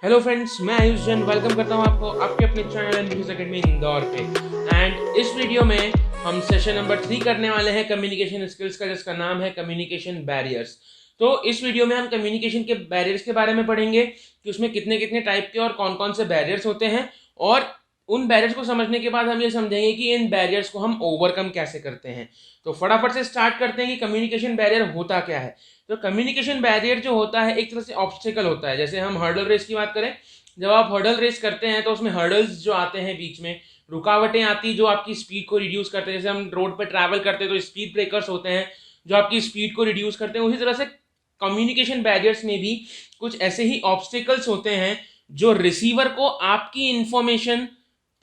Hello friends, मैं Ayush Jain welcome करता हूँ आपको आपके अपने चैनल एंड अकेडमी इंदौर पे। एंड इस वीडियो में हम सेशन नंबर 3 करने वाले हैं कम्युनिकेशन स्किल्स का, जिसका नाम है कम्युनिकेशन बैरियर्स। तो इस वीडियो में हम कम्युनिकेशन के बैरियर्स के बारे में पढ़ेंगे कि उसमें कितने कितने टाइप के और कौन कौन से बैरियर्स होते हैं, और उन बैरियर्स को समझने के बाद हम ये समझेंगे कि इन बैरियर्स को हम ओवरकम कैसे करते हैं। तो फटाफट से स्टार्ट करते हैं कि कम्युनिकेशन बैरियर होता क्या है। तो कम्युनिकेशन बैरियर जो होता है एक तरह से ऑब्स्टिकल होता है। जैसे हम हर्डल रेस की बात करें, जब आप हर्डल रेस करते हैं तो उसमें हर्डल्स जो आते हैं, बीच में रुकावटें आती जो आपकी स्पीड को रिड्यूस करते हैं। जैसे हम रोड पर ट्रैवल करते हैं तो स्पीड ब्रेकर्स होते हैं जो आपकी स्पीड को रिड्यूस करते हैं। उसी तरह से कम्युनिकेशन बैरियर्स में भी कुछ ऐसे ही ऑब्स्टिकल्स होते हैं जो रिसीवर को आपकी इंफॉर्मेशन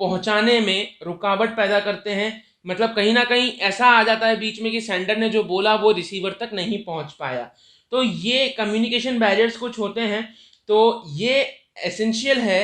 पहुंचाने में रुकावट पैदा करते हैं। मतलब कहीं ना कहीं ऐसा आ जाता है बीच में कि सेंडर ने जो बोला वो रिसीवर तक नहीं पहुंच पाया। तो ये कम्युनिकेशन बैरियर्स कुछ होते हैं। तो ये एसेंशियल है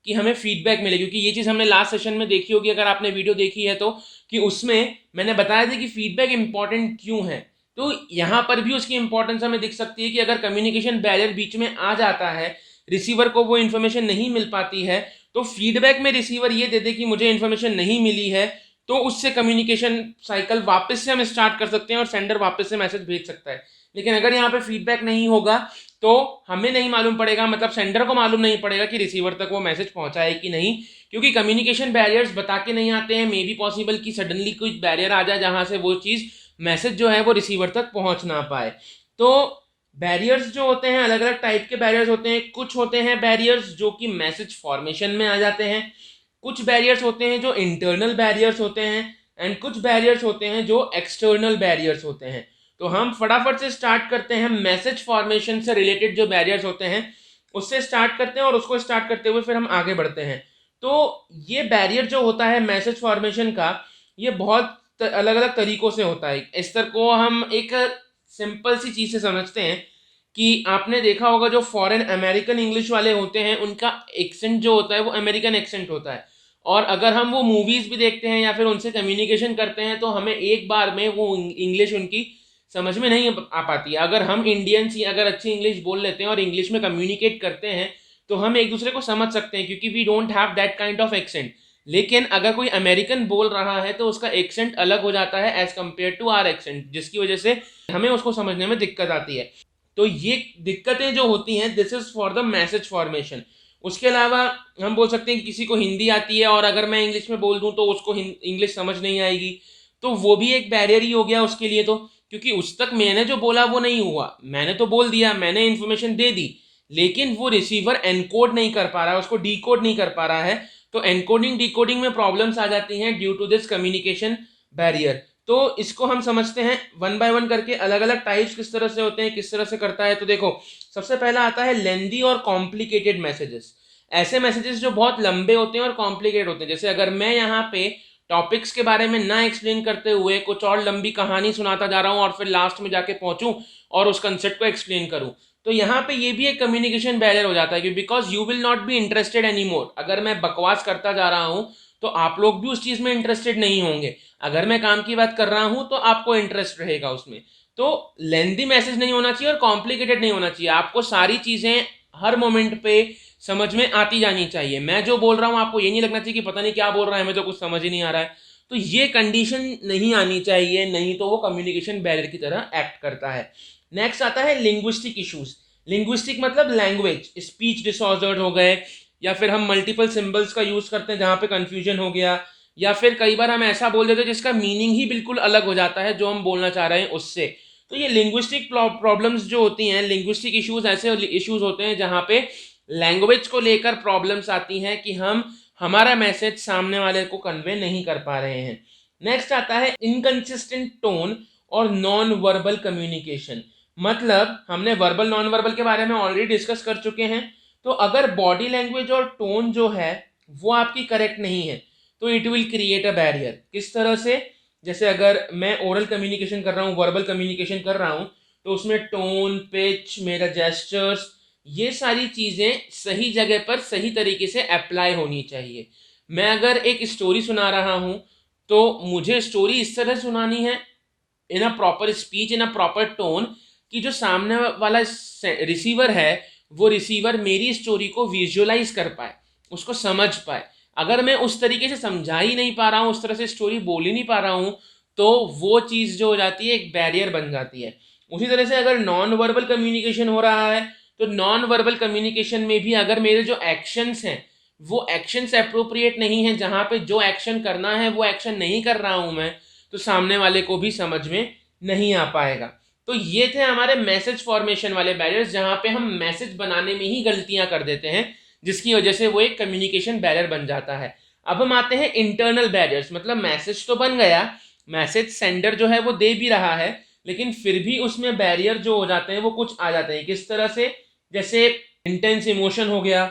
कि हमें फीडबैक मिले, क्योंकि ये चीज़ हमने लास्ट सेशन में देखी होगी अगर आपने वीडियो देखी है तो, कि उसमें मैंने बताया था कि फीडबैक इंपॉर्टेंट क्यों है। तो यहाँ पर भी उसकी इंपॉर्टेंस हमें दिख सकती है कि अगर कम्युनिकेशन बैरियर बीच में आ जाता है, रिसीवर को वो इन्फॉर्मेशन नहीं मिल पाती है, तो फीडबैक में रिसीवर ये दे दे कि मुझे इन्फॉर्मेशन नहीं मिली है, तो उससे कम्युनिकेशन साइकिल वापस से हम स्टार्ट कर सकते हैं और सेंडर वापस से मैसेज भेज सकता है। लेकिन अगर यहाँ पे फीडबैक नहीं होगा तो हमें नहीं मालूम पड़ेगा, मतलब सेंडर को मालूम नहीं पड़ेगा कि रिसीवर तक वो मैसेज पहुंचा है कि नहीं, क्योंकि कम्युनिकेशन बैरियर्स बता के नहीं आते हैं। मे बी पॉसिबल कि सडनली कोई बैरियर आ जाए जहां से वो चीज़ मैसेज जो है वो रिसीवर तक पहुंच ना पाए। तो बैरियर्स जो होते हैं अलग अलग टाइप के बैरियर्स होते हैं। कुछ होते हैं बैरियर्स जो कि मैसेज फॉर्मेशन में आ जाते हैं, कुछ बैरियर्स होते हैं जो इंटरनल बैरियर्स होते हैं, एंड कुछ बैरियर्स होते हैं जो एक्सटर्नल बैरियर्स होते हैं। तो हम फटाफट से स्टार्ट करते हैं मैसेज फॉर्मेशन से रिलेटेड जो बैरियर्स होते हैं उससे स्टार्ट करते हैं, और उसको स्टार्ट करते हुए फिर हम आगे बढ़ते हैं। तो ये बैरियर जो होता है मैसेज फॉर्मेशन का, ये बहुत अलग अलग तरीकों से होता है। इस तरह को हम एक सिंपल सी चीज़ से समझते हैं कि आपने देखा होगा जो फॉरेन अमेरिकन इंग्लिश वाले होते हैं उनका एक्सेंट जो होता है वो अमेरिकन एक्सेंट होता है। और अगर हम वो मूवीज़ भी देखते हैं या फिर उनसे कम्युनिकेशन करते हैं तो हमें एक बार में वो इंग्लिश उनकी समझ में नहीं आ पाती है। अगर हम इंडियंस ही अगर अच्छी इंग्लिश बोल लेते हैं और इंग्लिश में कम्युनिकेट करते हैं तो हम एक दूसरे को समझ सकते हैं, क्योंकि we don't have that kind of accent. लेकिन अगर कोई अमेरिकन बोल रहा है तो उसका एक्सेंट अलग हो जाता है as compare to our accent, जिसकी वजह से हमें उसको समझने में दिक्कत आती है। तो ये दिक्कतें जो होती हैं, this is for the message formation. उसके अलावा हम बोल सकते हैं कि किसी को हिंदी आती है और अगर मैं इंग्लिश में बोल दूं तो उसको इंग्लिश समझ नहीं आएगी, तो वो भी एक बैरियर ही हो गया उसके लिए। तो क्योंकि उस तक मैंने जो बोला वो नहीं हुआ, मैंने तो बोल दिया, मैंने इन्फॉर्मेशन दे दी, लेकिन वो रिसीवर एनकोड नहीं कर पा रहा है, उसको डीकोड नहीं कर पा रहा है। तो एनकोडिंग डिकोडिंग में प्रॉब्लम्स आ जाती हैं due to this communication barrier. तो इसको हम समझते हैं वन बाय वन करके, अलग अलग टाइप्स किस तरह से होते हैं, किस तरह से करता है। तो देखो, सबसे पहला आता है लेंदी और कॉम्प्लिकेटेड मैसेजेस। ऐसे मैसेजेस जो बहुत लंबे होते हैं और कॉम्प्लिकेटेड होते हैं। जैसे अगर मैं यहाँ पे टॉपिक्स के बारे में ना एक्सप्लेन करते हुए कुछ और लंबी कहानी सुनाता जा रहा हूँ और फिर लास्ट में जाके पहुंचूं और उस कंसेप्ट को एक्सप्लेन करूं, तो यहाँ पे ये भी एक कम्युनिकेशन बैरियर हो जाता है कि because you will not be interested any more. अगर मैं बकवास करता जा रहा हूँ तो आप लोग भी उस चीज़ में इंटरेस्टेड नहीं होंगे। अगर मैं काम की बात कर रहा हूँ तो आपको इंटरेस्ट रहेगा उसमें। तो लेंदी मैसेज नहीं होना चाहिए और कॉम्प्लिकेटेड नहीं होना चाहिए। आपको सारी चीज़ें हर मोमेंट पे समझ में आती जानी चाहिए। मैं जो बोल रहा हूँ आपको ये नहीं लगना चाहिए कि पता नहीं क्या बोल रहा है, हमें तो कुछ समझ ही नहीं आ रहा है। तो ये कंडीशन नहीं आनी चाहिए, नहीं तो वो कम्युनिकेशन बैरियर की तरह एक्ट करता है। नेक्स्ट आता है लिंग्विस्टिक इश्यूज। लिंग्विस्टिक मतलब लैंग्वेज, स्पीच डिसऑर्डर हो गए, या फिर हम मल्टीपल सिंबल्स का यूज करते हैं जहाँ पे कंफ्यूजन हो गया, या फिर कई बार हम ऐसा बोल देते हैं जिसका मीनिंग ही बिल्कुल अलग हो जाता है जो हम बोलना चाह रहे हैं उससे। तो ये लिंग्विस्टिक प्रॉब्लम्स जो होती हैं, लिंग्विस्टिक इश्यूज ऐसे इश्यूज होते हैं जहाँ पे लैंग्वेज को लेकर प्रॉब्लम्स आती हैं कि हम हमारा मैसेज सामने वाले को कन्वे नहीं कर पा रहे हैं। नेक्स्ट आता है इनकंसिस्टेंट टोन और नॉन वर्बल कम्युनिकेशन। मतलब हमने वर्बल नॉन वर्बल के बारे में ऑलरेडी डिस्कस कर चुके हैं। तो अगर बॉडी लैंग्वेज और टोन जो है वो आपकी करेक्ट नहीं है तो it will create a barrier. किस तरह से? जैसे अगर मैं ओरल कम्युनिकेशन कर रहा हूँ, वर्बल कम्युनिकेशन कर रहा हूँ, तो उसमें टोन, पिच, मेरा जेस्चर्स, ये सारी चीज़ें सही जगह पर सही तरीके से अप्लाई होनी चाहिए। मैं अगर एक स्टोरी सुना रहा हूँ तो मुझे स्टोरी इस तरह सुनानी है, in a proper speech, in a proper tone, कि जो सामने वाला रिसीवर है वो रिसीवर मेरी स्टोरी को विजुअलाइज कर पाए, उसको समझ पाए। अगर मैं उस तरीके से समझा ही नहीं पा रहा हूँ, उस तरह से स्टोरी बोल ही नहीं पा रहा हूँ, तो वो चीज़ जो हो जाती है एक बैरियर बन जाती है। उसी तरह से अगर नॉन वर्बल कम्युनिकेशन हो रहा है, तो नॉन वर्बल कम्युनिकेशन में भी अगर मेरे जो एक्शंस हैं वो एक्शंस अप्रोप्रिएट नहीं है, जहाँ पे जो एक्शन करना है वो एक्शन नहीं कर रहा हूँ मैं, तो सामने वाले को भी समझ में नहीं आ पाएगा। तो ये थे हमारे मैसेज फॉर्मेशन वाले बैरियर्स, जहाँ पे हम मैसेज बनाने में ही गलतियां कर देते हैं, जिसकी वजह से वो एक कम्युनिकेशन बैरियर बन जाता है। अब हम आते हैं इंटरनल बैरियर्स। मतलब मैसेज तो बन गया, मैसेज सेंडर जो है वो दे भी रहा है, लेकिन फिर भी उसमें बैरियर जो हो जाते हैं वो कुछ आ जाते हैं। किस तरह से? जैसे इंटेंस इमोशन हो गया,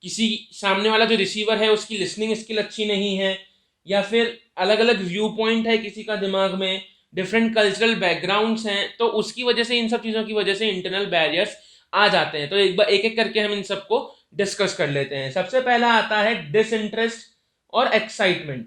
किसी सामने वाला जो रिसीवर है उसकी लिसनिंग स्किल अच्छी नहीं है, या फिर अलग अलग व्यू पॉइंट है किसी का दिमाग में, डिफरेंट कल्चरल बैकग्राउंड्स हैं, तो उसकी वजह से, इन सब चीज़ों की वजह से इंटरनल बैरियर्स आ जाते हैं। तो एक बार एक एक करके हम इन सबको डिस्कस कर लेते हैं। सबसे पहला आता है डिसइंटरेस्ट और एक्साइटमेंट।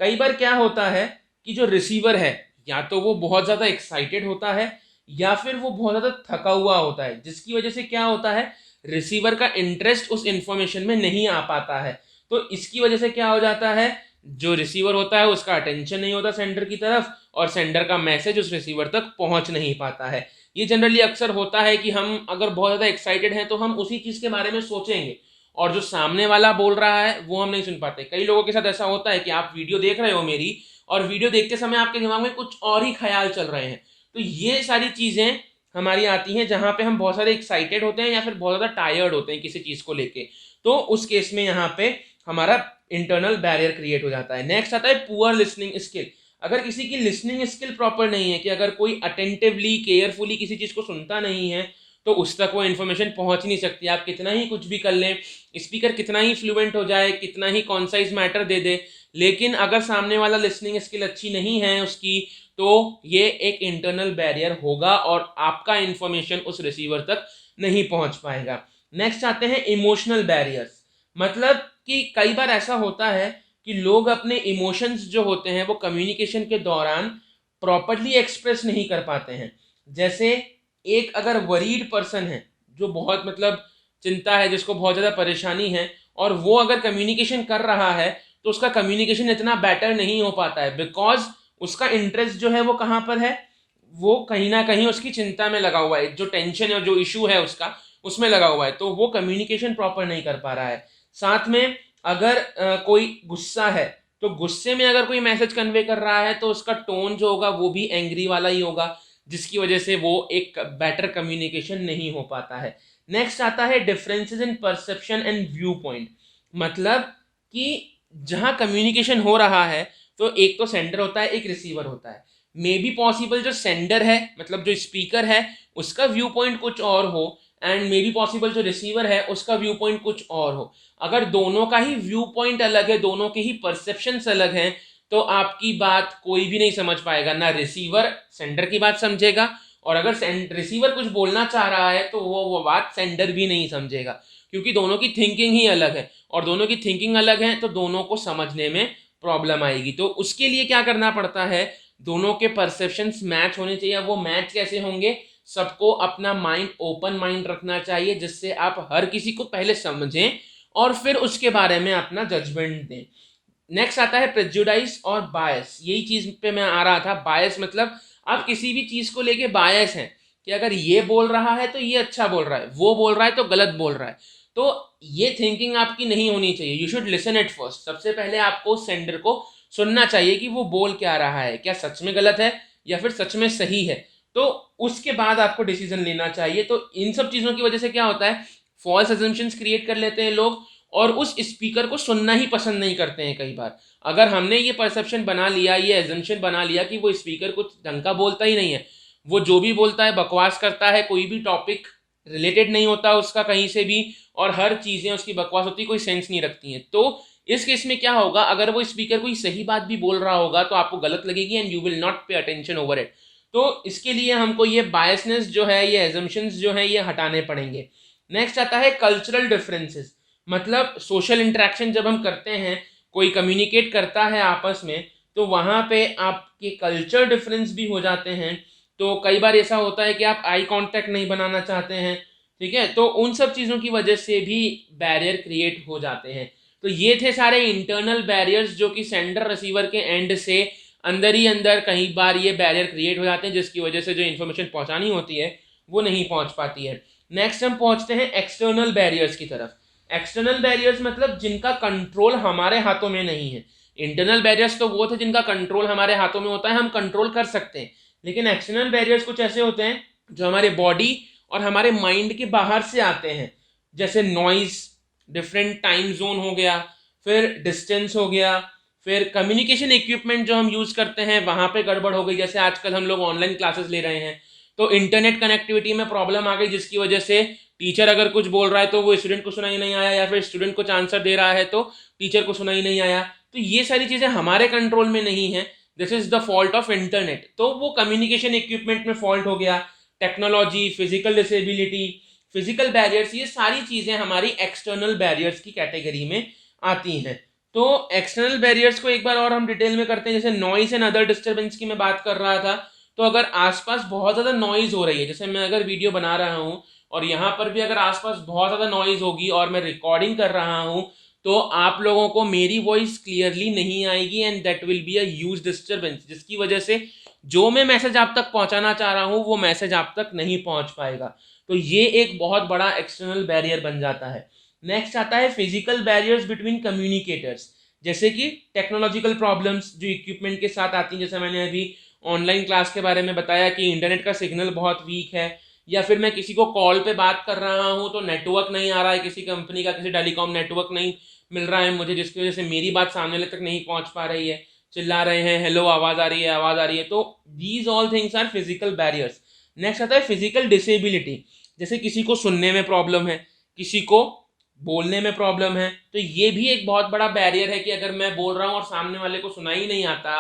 कई बार क्या होता है कि जो रिसीवर है या तो वो बहुत ज़्यादा एक्साइटेड होता है या फिर वो बहुत ज़्यादा थका हुआ होता है, जिसकी वजह से क्या होता है, रिसीवर का इंटरेस्ट उस इंफॉर्मेशन में नहीं आ पाता है। तो इसकी वजह से क्या हो जाता है, जो रिसीवर होता है उसका अटेंशन नहीं होता सेंडर की तरफ, और सेंडर का मैसेज उस रिसीवर तक पहुंच नहीं पाता है। ये जनरली अक्सर होता है कि हम अगर बहुत ज़्यादा एक्साइटेड हैं तो हम उसी चीज़ के बारे में सोचेंगे, और जो सामने वाला बोल रहा है वो हम नहीं सुन पाते। कई लोगों के साथ ऐसा होता है कि आप वीडियो देख रहे हो मेरी, और वीडियो देखते समय आपके दिमाग में कुछ और ही ख्याल चल रहे हैं। तो ये सारी चीज़ें हमारी आती हैं जहाँ पे हम बहुत सारे एक्साइटेड होते हैं या फिर बहुत ज़्यादा टायर्ड होते हैं किसी चीज़ को लेके। तो उस केस में यहाँ पे हमारा इंटरनल बैरियर क्रिएट हो जाता है। नेक्स्ट आता है पुअर लिसनिंग स्किल। अगर किसी की लिसनिंग स्किल प्रॉपर नहीं है, कि अगर कोई अटेंटिवली केयरफुली किसी चीज़ को सुनता नहीं है, तो उस तक वो इन्फॉर्मेशन पहुंच नहीं सकती। आप कितना ही कुछ भी कर लें, स्पीकर कितना ही फ्लुएंट हो जाए, कितना ही कॉन्साइज मैटर दे दे, लेकिन अगर सामने वाला लिसनिंग स्किल अच्छी नहीं है उसकी, तो ये एक इंटरनल बैरियर होगा और आपका इंफॉर्मेशन उस रिसीवर तक नहीं पहुंच पाएगा। नेक्स्ट आते हैं इमोशनल बैरियर्स। मतलब कि कई बार ऐसा होता है कि लोग अपने इमोशंस जो होते हैं वो कम्युनिकेशन के दौरान प्रॉपरली एक्सप्रेस नहीं कर पाते हैं। जैसे एक अगर वरीड पर्सन है, जो बहुत मतलब चिंता है, जिसको बहुत ज़्यादा परेशानी है, और वो अगर कम्युनिकेशन कर रहा है तो उसका कम्युनिकेशन इतना बेटर नहीं हो पाता है, बिकॉज उसका इंटरेस्ट जो है वो कहाँ पर है, वो कहीं ना कहीं उसकी चिंता में लगा हुआ है, जो टेंशन और जो इशू है उसका उसमें लगा हुआ है, तो वो कम्युनिकेशन प्रॉपर नहीं कर पा रहा है। साथ में अगर कोई गुस्सा है, तो गुस्से में अगर कोई मैसेज कन्वे कर रहा है तो उसका टोन जो होगा वो भी एंग्री वाला ही होगा, जिसकी वजह से वो एक बेटर कम्युनिकेशन नहीं हो पाता है। नेक्स्ट आता है differences in perception and view point. मतलब कि जहाँ कम्युनिकेशन हो रहा है तो एक तो सेंडर होता है, एक रिसीवर होता है। मे बी पॉसिबल जो सेंडर है, मतलब जो स्पीकर है, उसका व्यू पॉइंट कुछ और हो, एंड मे बी पॉसिबल जो रिसीवर है उसका व्यू पॉइंट कुछ और हो। अगर दोनों का ही व्यू पॉइंट अलग है, दोनों के ही परसेप्शंस अलग हैं, तो आपकी बात कोई भी नहीं समझ पाएगा। ना रिसीवर सेंडर की बात समझेगा, और अगर रिसीवर कुछ बोलना चाह रहा है तो वो बात सेंडर भी नहीं समझेगा, क्योंकि दोनों की थिंकिंग ही अलग है, और दोनों की थिंकिंग अलग है तो दोनों को समझने में प्रॉब्लम आएगी। तो उसके लिए क्या करना पड़ता है, दोनों के परसेप्शंस मैच होने चाहिए। वो मैच कैसे होंगे, सबको अपना माइंड ओपन माइंड रखना चाहिए, जिससे आप हर किसी को पहले समझें और फिर उसके बारे में अपना जजमेंट दें। नेक्स्ट आता है प्रेजुडाइज और बायस। यही चीज पे मैं आ रहा था। बायस मतलब आप किसी भी चीज को लेके बायस हैं, कि अगर ये बोल रहा है तो ये अच्छा बोल रहा है, वो बोल रहा है तो गलत बोल रहा है। तो ये थिंकिंग आपकी नहीं होनी चाहिए। You should listen at first. सबसे पहले आपको सेंडर को सुनना चाहिए कि वो बोल क्या रहा है, क्या सच में गलत है या फिर सच में सही है, तो उसके बाद आपको डिसीजन लेना चाहिए। तो इन सब चीज़ों की वजह से क्या होता है, फॉल्स अजम्पशंस क्रिएट कर लेते हैं लोग, और उस स्पीकर को सुनना ही पसंद नहीं करते हैं। कई बार अगर हमने ये परसेप्शन बना लिया, ये एजम्पशन बना लिया कि वो स्पीकर कुछ ढंग का बोलता ही नहीं है, वो जो भी बोलता है बकवास करता है, कोई भी टॉपिक रिलेटेड नहीं होता उसका कहीं से भी, और हर चीज़ें उसकी बकवास होती, कोई सेंस नहीं रखती हैं, तो इस केस में क्या होगा, अगर वो स्पीकर कोई सही बात भी बोल रहा होगा तो आपको गलत लगेगी, and you will not pay attention over it. तो इसके लिए हमको ये बायसनेस जो है, ये एजम्पशंस जो है, ये हटाने पड़ेंगे। नेक्स्ट आता है कल्चरल डिफरेंसेस। मतलब सोशल इंटरेक्शन जब हम करते हैं, कोई कम्युनिकेट करता है आपस में, तो वहाँ पे आपके कल्चर डिफरेंस भी हो जाते हैं। तो कई बार ऐसा होता है कि आप आई कांटेक्ट नहीं बनाना चाहते हैं, ठीक है, तो उन सब चीज़ों की वजह से भी बैरियर क्रिएट हो जाते हैं। तो ये थे सारे इंटरनल बैरियर्स जो कि सेंडर रिसीवर के एंड से अंदर ही अंदर कई बार ये बैरियर क्रिएट हो जाते हैं, जिसकी वजह से जो इन्फॉर्मेशन पहुंचानी होती है वो नहीं पहुंच पाती है। नेक्स्ट हम पहुंचते हैं एक्सटर्नल बैरियर्स की तरफ। एक्सटर्नल बैरियर्स मतलब जिनका कंट्रोल हमारे हाथों में नहीं है। इंटरनल बैरियर्स तो वो थे जिनका कंट्रोल हमारे हाथों में होता है, हम कंट्रोल कर सकते हैं। लेकिन एक्सटर्नल बैरियर्स कुछ ऐसे होते हैं जो हमारे बॉडी और हमारे माइंड के बाहर से आते हैं, जैसे नॉइज, डिफरेंट टाइम जोन हो गया, फिर डिस्टेंस हो गया, फिर कम्युनिकेशन इक्विपमेंट जो हम यूज करते हैं वहां पे गड़बड़ हो गई। जैसे आजकल हम लोग ऑनलाइन क्लासेस ले रहे हैं तो इंटरनेट कनेक्टिविटी में प्रॉब्लम आ गई, जिसकी वजह से टीचर अगर कुछ बोल रहा है तो वो स्टूडेंट को सुनाई नहीं आया, या फिर स्टूडेंट कुछ आंसर दे रहा है तो टीचर को सुनाई नहीं आया। तो ये सारी चीजें हमारे कंट्रोल में नहीं है, this is the fault of internet. तो वो कम्युनिकेशन इक्विपमेंट में फॉल्ट हो गया। Technology, physical disability, physical barriers, ये सारी चीजें हमारी एक्सटर्नल बैरियर्स की कैटेगरी में आती हैं। तो एक्सटर्नल बैरियर्स को एक बार और हम डिटेल में करते हैं। जैसे नॉइज एंड अदर डिस्टर्बेंस की मैं बात कर रहा था, तो अगर आसपास बहुत ज़्यादा नॉइज हो रही है, जैसे मैं अगर वीडियो बना रहा हूँ और यहाँ पर भी अगर आसपास बहुत ज़्यादा नॉइज होगी और मैं रिकॉर्डिंग कर रहा हूँ, तो आप लोगों को मेरी वॉइस क्लियरली नहीं आएगी and that will be a huge disturbance, जिसकी वजह से जो मैं मैसेज आप तक पहुँचाना चाह रहा हूँ वो मैसेज आप तक नहीं पहुँच पाएगा। तो ये एक बहुत बड़ा एक्सटर्नल बैरियर बन जाता है। नेक्स्ट आता है फिजिकल बैरियर्स बिटवीन कम्युनिकेटर्स, जैसे कि टेक्नोलॉजिकल प्रॉब्लम्स जो इक्विपमेंट के साथ आती हैं। जैसे मैंने अभी ऑनलाइन क्लास के बारे में बताया कि इंटरनेट का सिग्नल बहुत वीक है, या फिर मैं किसी को कॉल पे बात कर रहा हूँ तो नेटवर्क नहीं आ रहा है, किसी कंपनी का किसी टेलीकॉम नेटवर्क नहीं मिल रहा है मुझे, जिसकी वजह से मेरी बात सामने वाले तक नहीं पहुँच पा रही है, चिल्ला रहे हैं हेलो आवाज़ आ रही है, आवाज़ आ रही है। तो these all things are physical barriers. Next आता है फिजिकल डिसेबिलिटी, जैसे किसी को सुनने में प्रॉब्लम है, किसी को बोलने में प्रॉब्लम है, तो ये भी एक बहुत बड़ा बैरियर है कि अगर मैं बोल रहा हूँ और सामने वाले को सुनाई नहीं आता,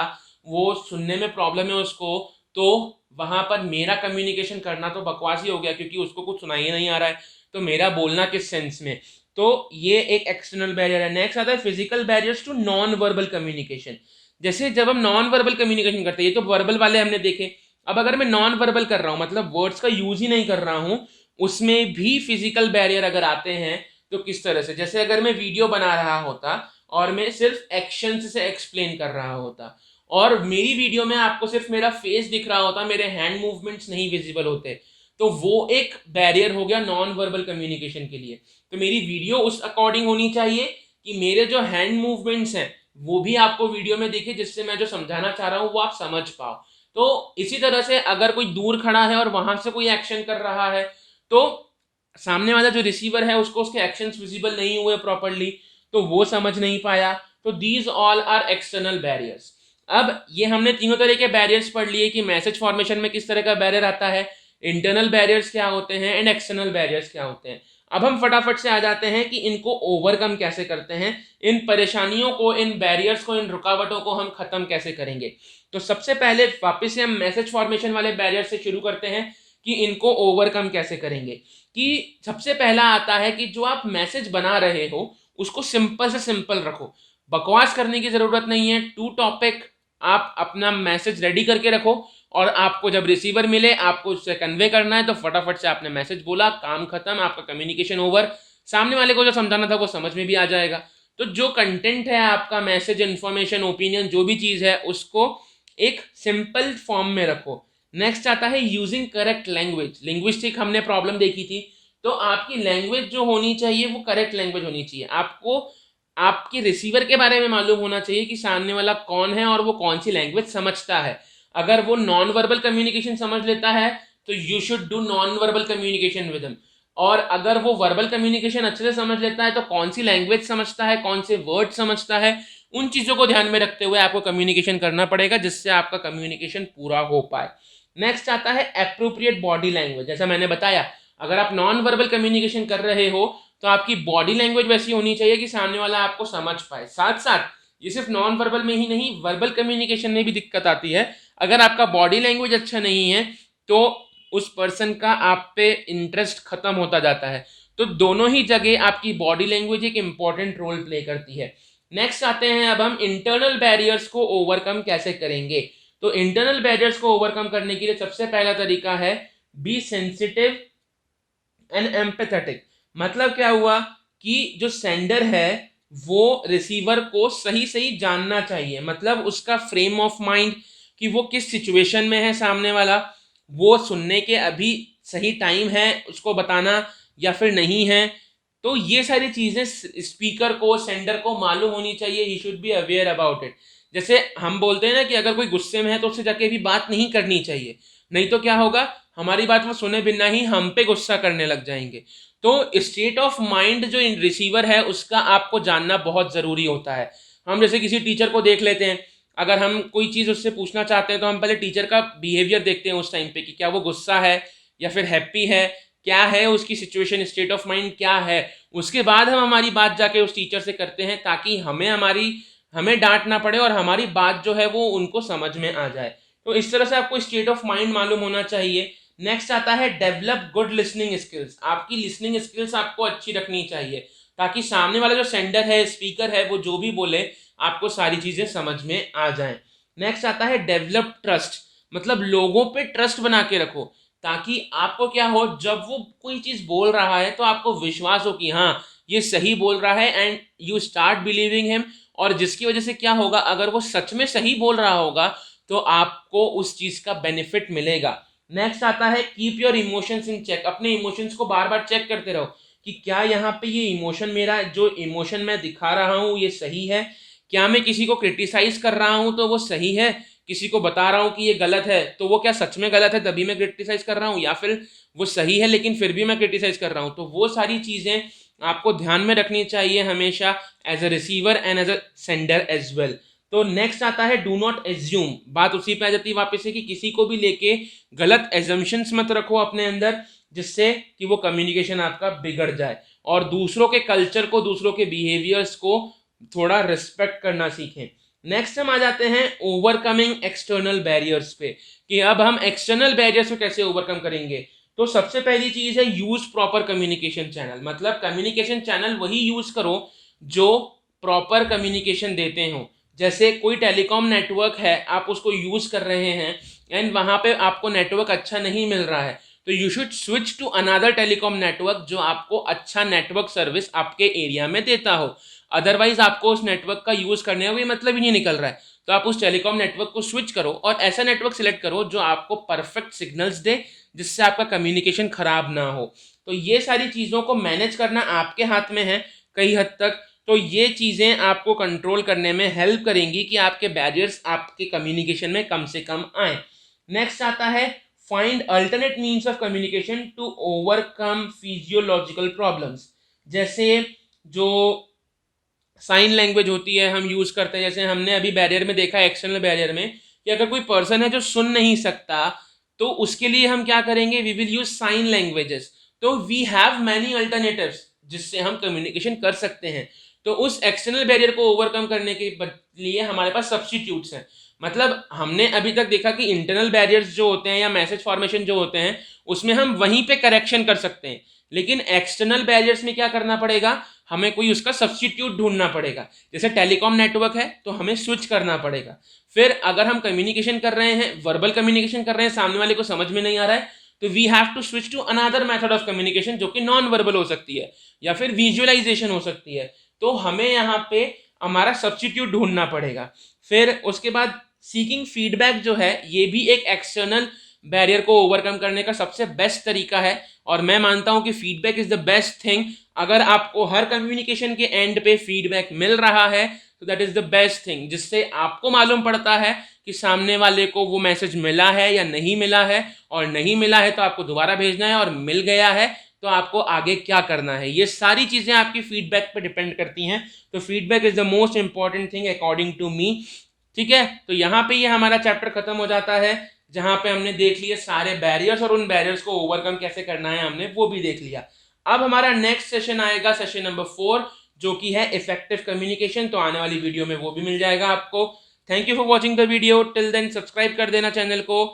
वो सुनने में प्रॉब्लम है उसको, तो वहां पर मेरा कम्युनिकेशन करना तो बकवास ही हो गया, क्योंकि उसको कुछ सुनाई ही नहीं आ रहा है, तो मेरा बोलना किस सेंस में। तो ये एक एक्सटर्नल बैरियर है। नेक्स्ट आता है physical barriers to non verbal communication. जैसे जब हम नॉन वर्बल कम्युनिकेशन करते हैं, ये तो वर्बल वाले हमने देखे, अब अगर मैं नॉन वर्बल कर रहा हूँ, मतलब वर्ड्स का यूज ही नहीं कर रहा हूँ, उसमें भी फिजिकल बैरियर अगर आते हैं तो किस तरह से, जैसे अगर मैं वीडियो बना रहा होता और मैं सिर्फ एक्शन से एक्सप्लेन कर रहा होता और मेरी वीडियो में आपको सिर्फ मेरा फेस दिख रहा होता, मेरे हैंड मूवमेंट्स नहीं विजिबल होते, तो वो एक बैरियर हो गया नॉन वर्बल कम्युनिकेशन के लिए। तो मेरी वीडियो उस अकॉर्डिंग होनी चाहिए कि मेरे जो हैंड मूवमेंट्स हैं वो भी आपको वीडियो में दिखे, जिससे मैं जो समझाना चाह रहा हूँ वो आप समझ पाओ। तो इसी तरह से अगर कोई दूर खड़ा है और वहां से कोई एक्शन कर रहा है, तो सामने वाला जो रिसीवर है उसको उसके एक्शंस विजिबल नहीं हुए प्रॉपर्ली, तो वो समझ नहीं पाया। तो these all are external barriers. अब ये हमने तीनों तरह के बैरियर्स पढ़ लिए कि मैसेज फॉर्मेशन में किस तरह का बैरियर आता है, इंटरनल बैरियर्स क्या होते हैं एंड एक्सटर्नल बैरियर्स क्या होते हैं। अब हम फटाफट से आ जाते हैं कि इनको ओवरकम कैसे करते हैं, इन परेशानियों को, इन बैरियर्स को, इन रुकावटों को हम खत्म कैसे करेंगे। तो सबसे पहले वापस से हम मैसेज फॉर्मेशन वाले बैरियर से शुरू करते हैं कि इनको ओवरकम कैसे करेंगे। कि सबसे पहला आता है कि जो आप मैसेज बना रहे हो उसको सिंपल से सिंपल रखो, बकवास करने की जरूरत नहीं है। टू टॉपिक आप अपना मैसेज रेडी करके रखो, और आपको जब रिसीवर मिले आपको उससे कन्वे करना है तो फटाफट से आपने मैसेज बोला, काम खत्म, आपका कम्युनिकेशन ओवर। सामने वाले को जो समझाना था वो समझ में भी आ जाएगा। तो जो कंटेंट है आपका, मैसेज, इंफॉर्मेशन, ओपिनियन, जो भी चीज़ है उसको एक सिंपल फॉर्म में रखो। नेक्स्ट आता है यूजिंग करेक्ट लैंग्वेज। लिंग्विस्टिक हमने प्रॉब्लम देखी थी, तो आपकी लैंग्वेज जो होनी चाहिए वो करेक्ट लैंग्वेज होनी चाहिए। आपको आपके रिसीवर के बारे में मालूम होना चाहिए कि सामने वाला कौन है और वो कौन सी लैंग्वेज समझता है। अगर वो नॉन वर्बल कम्युनिकेशन समझ लेता है तो you should do non verbal communication with him, और अगर वो वर्बल कम्युनिकेशन अच्छे से समझ लेता है तो कौन सी लैंग्वेज समझता है, कौन से वर्ड समझता है, उन चीज़ों को ध्यान में रखते हुए आपको कम्युनिकेशन करना पड़ेगा, जिससे आपका कम्युनिकेशन पूरा हो पाए। नेक्स्ट आता है एप्रोप्रिएट बॉडी लैंग्वेज। जैसा मैंने बताया, अगर आप नॉन वर्बल कम्युनिकेशन कर रहे हो तो आपकी बॉडी लैंग्वेज वैसी होनी चाहिए कि सामने वाला आपको समझ पाए। साथ साथ ये सिर्फ नॉन वर्बल में ही नहीं, वर्बल कम्युनिकेशन में भी दिक्कत आती है। अगर आपका बॉडी लैंग्वेज अच्छा नहीं है तो उस पर्सन का आप पे इंटरेस्ट खत्म होता जाता है। तो दोनों ही जगह आपकी बॉडी लैंग्वेज एक इंपॉर्टेंट रोल प्ले करती है। नेक्स्ट आते हैं अब हम इंटरनल बैरियर्स को ओवरकम कैसे करेंगे। तो इंटरनल बैरियर्स को ओवरकम करने के लिए सबसे पहला तरीका है बी सेंसिटिव एंड एम्पैथेटिक। मतलब क्या हुआ कि जो सेंडर है वो रिसीवर को सही सही जानना चाहिए, मतलब उसका फ्रेम ऑफ माइंड कि वो किस सिचुएशन में है सामने वाला, वो सुनने के अभी सही टाइम है उसको बताना या फिर नहीं है। तो ये सारी चीजें स्पीकर को सेंडर को मालूम होनी चाहिए, he should be aware about it. जैसे हम बोलते हैं ना कि अगर कोई गुस्से में है तो उससे जाके भी बात नहीं करनी चाहिए, नहीं तो क्या होगा, हमारी बात वो सुने बिना ही हम पे गुस्सा करने लग जाएंगे। तो स्टेट ऑफ माइंड जो रिसीवर है उसका आपको जानना बहुत जरूरी होता है। हम जैसे किसी टीचर को देख लेते हैं, अगर हम कोई चीज उससे पूछना चाहते हैं तो हम पहले टीचर का बिहेवियर देखते हैं उस टाइम पे कि क्या वो गुस्सा है या फिर हैप्पी है, क्या है उसकी सिचुएशन, स्टेट ऑफ माइंड क्या है। उसके बाद हम हमारी बात जाके उस टीचर से करते हैं ताकि हमें डांट ना पड़े और हमारी बात जो है वो उनको समझ में आ जाए। तो इस तरह से आपको स्टेट ऑफ माइंड मालूम होना चाहिए। नेक्स्ट आता है डेवलप गुड लिसनिंग स्किल्स। आपकी लिसनिंग स्किल्स आपको अच्छी रखनी चाहिए ताकि सामने वाला जो सेंडर है, स्पीकर है, वो जो भी बोले आपको सारी चीजें समझ में आ जाएं। नेक्स्ट आता है डेवलप ट्रस्ट। मतलब लोगों पे ट्रस्ट बना के रखो ताकि आपको क्या हो, जब वो कोई चीज बोल रहा है तो आपको विश्वास हो कि हाँ ये सही बोल रहा है, and you start believing him. और जिसकी वजह से क्या होगा, अगर वो सच में सही बोल रहा होगा तो आपको उस चीज का बेनिफिट मिलेगा। नेक्स्ट आता है keep your emotions in check. अपने इमोशंस को बार बार चेक करते रहो कि क्या यहाँ पे ये इमोशन, मेरा जो इमोशन मैं दिखा रहा हूँ ये सही है, क्या मैं किसी को क्रिटिसाइज कर रहा हूँ तो वो सही है, किसी को बता रहा हूँ कि ये गलत है तो वो क्या सच में गलत है तभी मैं क्रिटिसाइज कर रहा हूँ, या फिर वो सही है लेकिन फिर भी मैं क्रिटिसाइज कर रहा हूँ। तो वो सारी चीजें आपको ध्यान में रखनी चाहिए हमेशा, as a receiver and as a sender as well. तो नेक्स्ट आता है डू नॉट एज्यूम। बात उसी पे आ जाती है वापस से कि किसी को भी लेके गलत एजम्पशंस मत रखो अपने अंदर, जिससे कि वो कम्युनिकेशन आपका बिगड़ जाए। और दूसरों के कल्चर को, दूसरों के बिहेवियर्स को थोड़ा रिस्पेक्ट करना सीखें। नेक्स्ट हम आ जाते हैं ओवरकमिंग एक्सटर्नल बैरियर्स पे, कि अब हम एक्सटर्नल बैरियर्स को कैसे ओवरकम करेंगे। तो सबसे पहली चीज है यूज प्रॉपर कम्युनिकेशन चैनल। मतलब कम्युनिकेशन चैनल वही यूज करो जो प्रॉपर कम्युनिकेशन देते हो। जैसे कोई टेलीकॉम नेटवर्क है, आप उसको यूज कर रहे हैं एंड वहां पे आपको नेटवर्क अच्छा नहीं मिल रहा है, तो you should switch to another telecom network जो आपको अच्छा नेटवर्क सर्विस आपके एरिया में देता हो। अदरवाइज आपको उस नेटवर्क का यूज करने का कोई मतलब ही नहीं निकल रहा है, तो आप उस टेलीकॉम नेटवर्क को स्विच करो और ऐसा नेटवर्क सिलेक्ट करो जो आपको परफेक्ट सिग्नल्स दे, जिससे आपका कम्युनिकेशन खराब ना हो। तो ये सारी चीज़ों को मैनेज करना आपके हाथ में है कई हद तक। तो ये चीज़ें आपको कंट्रोल करने में हेल्प करेंगी कि आपके बैरियर्स आपके कम्युनिकेशन में कम से कम आए। नेक्स्ट आता है find alternate means of communication to overcome physiological problems. जैसे जो साइन लैंग्वेज होती है हम यूज करते हैं, जैसे हमने अभी बैरियर में देखा, एक्सटर्नल बैरियर में, कि अगर कोई पर्सन है जो सुन नहीं सकता तो उसके लिए हम क्या करेंगे, we will use sign languages. तो वी हैव मैनी अल्टरनेटिव्स जिससे हम कम्युनिकेशन कर सकते हैं। तो उस एक्सटर्नल बैरियर को ओवरकम करने के लिए हमारे पास सब्स्टिट्यूट्स हैं। मतलब हमने अभी तक देखा कि इंटरनल बैरियर्स जो होते हैं या मैसेज फॉर्मेशन जो होते हैं उसमें हम वहीं पे करेक्शन कर सकते हैं, लेकिन एक्सटर्नल बैरियर्स में क्या करना पड़ेगा, हमें कोई उसका सब्स्टिट्यूट ढूंढना पड़ेगा। जैसे टेलीकॉम नेटवर्क है तो हमें स्विच करना पड़ेगा। फिर अगर हम कम्युनिकेशन कर रहे हैं, वर्बल कम्युनिकेशन कर रहे हैं, सामने वाले को समझ में नहीं आ रहा है, तो we have to switch to another method of communication जो कि नॉन वर्बल हो सकती है या फिर विजुअलाइजेशन हो सकती है। तो हमें यहाँ पे हमारा सब्स्टिट्यूट ढूंढना पड़ेगा। फिर उसके बाद सीकिंग फीडबैक जो है ये भी एक एक्सटर्नल बैरियर को ओवरकम करने का सबसे बेस्ट तरीका है, और मैं मानता हूं कि feedback is the best thing. अगर आपको हर कम्युनिकेशन के एंड पे फीडबैक मिल रहा है तो that is the best thing, जिससे आपको मालूम पड़ता है कि सामने वाले को वो मैसेज मिला है या नहीं मिला है, और नहीं मिला है तो आपको दोबारा भेजना है, और मिल गया है तो आपको आगे क्या करना है। ये सारी चीजें आपकी फीडबैक पे डिपेंड करती हैं। तो feedback is the most important thing according to me. ठीक है, तो यहाँ पे ये हमारा चैप्टर खत्म हो जाता है, जहां पे हमने देख लिए सारे बैरियर्स और उन बैरियर्स को ओवरकम कैसे करना है हमने वो भी देख लिया। अब हमारा नेक्स्ट सेशन आएगा, सेशन नंबर 4, जो कि है इफेक्टिव कम्युनिकेशन। तो आने वाली वीडियो में वो भी मिल जाएगा आपको। Thank you for watching the video. Till then subscribe कर देना चैनल को,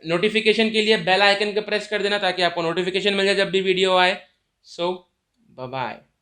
नोटिफिकेशन के लिए बेल आइकन को प्रेस कर देना ताकि आपको नोटिफिकेशन मिल जाए जब भी वीडियो आए। सो बाय बाय।